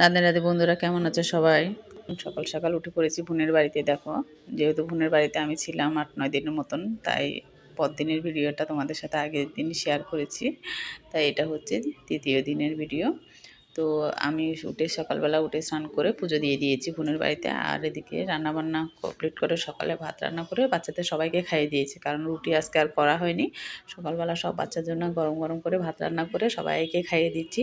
রাধে রাধে বন্ধুরা, কেমন আছে সবাই? সকাল সকাল উঠে পড়েছি বোনের বাড়িতে। দেখো, যেহেতু বোনের বাড়িতে আমি ছিলাম 8-9 দিনের মতন, তাই পরদিনের ভিডিওটা তোমাদের সাথে আগের দিন শেয়ার করেছি। তাই এটা হচ্ছে তৃতীয় দিনের ভিডিও। তো আমি সকালবেলা উঠে স্নান করে পুজো দিয়ে দিয়েছি বোনের বাড়িতে। আর এদিকে রান্নাবান্না কমপ্লিট করে সকালে ভাত রান্না করে বাচ্চাদের সবাইকে খাইয়ে দিয়েছি, কারণ রুটি আজকে আর করা হয়নি। সকালবেলা সব বাচ্চার জন্য গরম গরম করে ভাত রান্না করে সবাইকে খাইয়ে দিচ্ছি।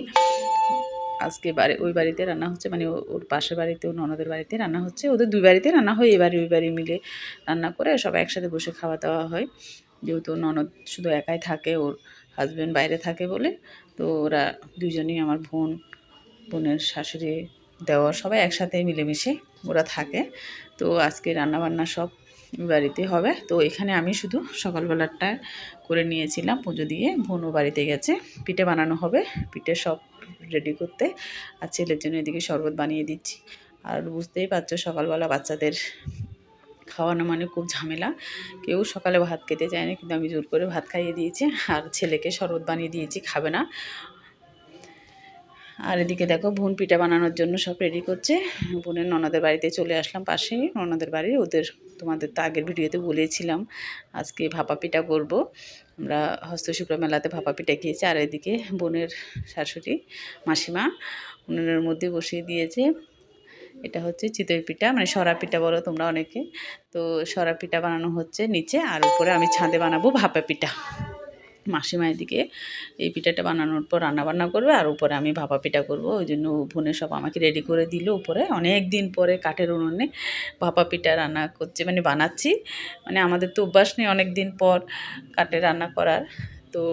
আজকে ওই বাড়িতে রান্না হচ্ছে, মানে ওর পাশের বাড়িতে, ওর ননদের বাড়িতে রান্না হচ্ছে। ওদের দুই বাড়িতে রান্না হয়, এবারে ওই বাড়ি মিলে রান্না করে সবাই একসাথে বসে খাওয়া দাওয়া হয়। যেহেতু ননদ শুধু একাই থাকে, ওর হাজব্যান্ড বাইরে থাকে বলে, তো ওরা দুজনেই, আমার বোনের শাশুড়ি, দেওর, সবাই একসাথে মিলেমিশে ওরা থাকে। তো আজকে রান্নাবান্না সব বাড়িতে হবে। তো এখানে আমি শুধু সকালবেলাটা করে নিয়েছিলাম পুজো দিয়ে। বোনও বাড়িতে গেছে, পিঠে বানানো হবে, পিঠে সব রেডি করতে। আর ছেলের জন্য এদিকে শরবত বানিয়ে দিচ্ছি। আর বুঝতেই পারছো, সকালবেলা বাচ্চাদের খাওয়ানো মানে খুব ঝামেলা। কেউ সকালে ভাত খেতে চায় না, কিন্তু আমি জোর করে ভাত খাইয়ে দিয়েছি। আর ছেলেকে শরবত বানিয়ে দিয়েছি, খাবে না। আর এদিকে দেখো, বোন পিঠা বানানোর জন্য সব রেডি করছে। বোনের ননদের বাড়িতে চলে আসলাম, পাশেই ননদের বাড়ি ওদের। তোমাদের তো আগের ভিডিওতে বলেছিলাম আজকে ভাপা পিঠা করব। আমরা হস্তশিল্প মেলাতে ভাপা পিঠা খেয়েছি। আর এদিকে বোনের শাশুড়ি মাসিমা উনুনের মধ্যে বসিয়ে দিয়েছে। এটা হচ্ছে চিতই পিঠা, মানে সরা পিঠা বলো তোমরা অনেকে। তো সরা পিঠা বানানো হচ্ছে নিচে, আর উপরে আমি ছাদে বানাবো ভাপা পিঠা। মাসিমা এদিকে এই পিঠাটা বানানোর পর রান্নাবান্না করবে, আর উপরে আমি ভাপা পিঠা করব। ওই জন্য বোনে সব আমাকে রেডি করে দিল। উপরে অনেক দিন পরে কাঠের উনুনে ভাপা পিঠা রান্না করছে, মানে বানাচ্ছি। মানে আমাদের তো অভ্যাস নেই অনেক দিন পর কাঠে রান্না করার। তো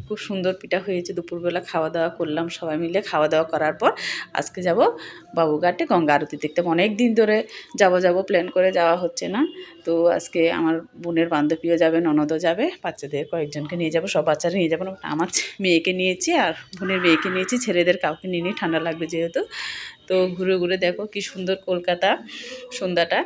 খুব সুন্দর পিঠা হয়েছে। দুপুরবেলা খাওয়া দাওয়া করলাম সবাই মিলে। খাওয়া দাওয়া করার পর আজকে যাব বাবুঘাটে গঙ্গা আরতি দেখতে। অনেক দিন ধরে যাব প্ল্যান করে যাওয়া হচ্ছে না। তো আজকে আমার বোনের বান্ধবীও যাবে, ননদও যাবে, বাচ্চাদের কয়েকজনকে নিয়ে যাব। সব বাচ্চারা নিয়ে যাবো না, আমার মেয়েকে নিয়েছি আর বোনের মেয়েকে নিয়েছি। ছেলেদের কাউকে নিয়ে নিই, ঠান্ডা লাগবে যেহেতু। তো ঘুরে ঘুরে দেখো কি সুন্দর কলকাতা সন্ধ্যাটা।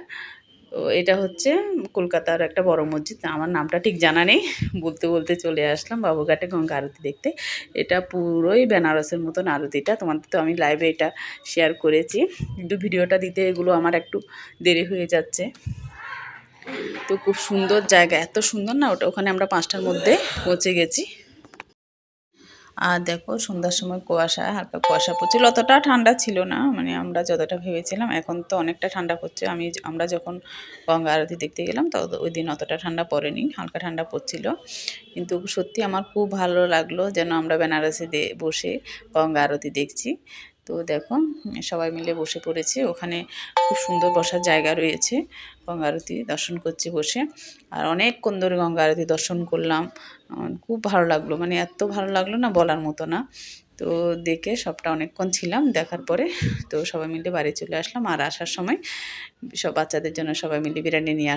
তো এটা হচ্ছে কলকাতার একটা বড় মসজিদ, আমার নামটা ঠিক জানা নেই। বলতে বলতে চলে আসলাম বাবুঘাটে গঙ্গা আরতি দেখতে। এটা পুরোই বেনারসের মতন আরতিটা। তোমাদের তো আমি লাইভে এটা শেয়ার করেছি, কিন্তু ভিডিওটা দিতে এগুলো আমার একটু দেরি হয়ে যাচ্ছে। তো খুব সুন্দর জায়গা, এত সুন্দর না ওটা। ওখানে আমরা 5টার মধ্যে পৌঁছে গেছি। আর দেখো, সন্ধ্যার সময় কুয়াশা, হালকা কুয়াশা পড়ছিল, অতটা ঠান্ডা ছিল না, মানে আমরা যতটা ভেবেছিলাম। এখন তো অনেকটা ঠান্ডা পড়ছে। আমরা যখন গঙ্গা আরতি দেখতে গেলাম তো ওই দিন অতটা ঠান্ডা পড়েনি, হালকা ঠান্ডা পড়ছিল। কিন্তু সত্যি আমার খুব ভালো লাগলো, যেন আমরা বেনারসে বসে গঙ্গা আরতি দেখছি। তো দেখো, সবাই মিলে বসে পড়েছে। ওখানে খুব সুন্দর বসার জায়গা রয়েছে, গঙ্গা আরতি দর্শন করছি বসে। আর অনেকক্ষণ ধরে গঙ্গা আরতি দর্শন করলাম। খুব ভালো লাগলো, মানে এত ভালো লাগলো না, বলার মতো না। তো দেখে সবটা অনেকক্ষণ ছিলাম, দেখার পরে তো সবাই মিলে বাড়ি চলে আসলাম। আর আসার সময় সব বাচ্চাদের জন্য সবাই মিলে বিরিয়ানি নিয়ে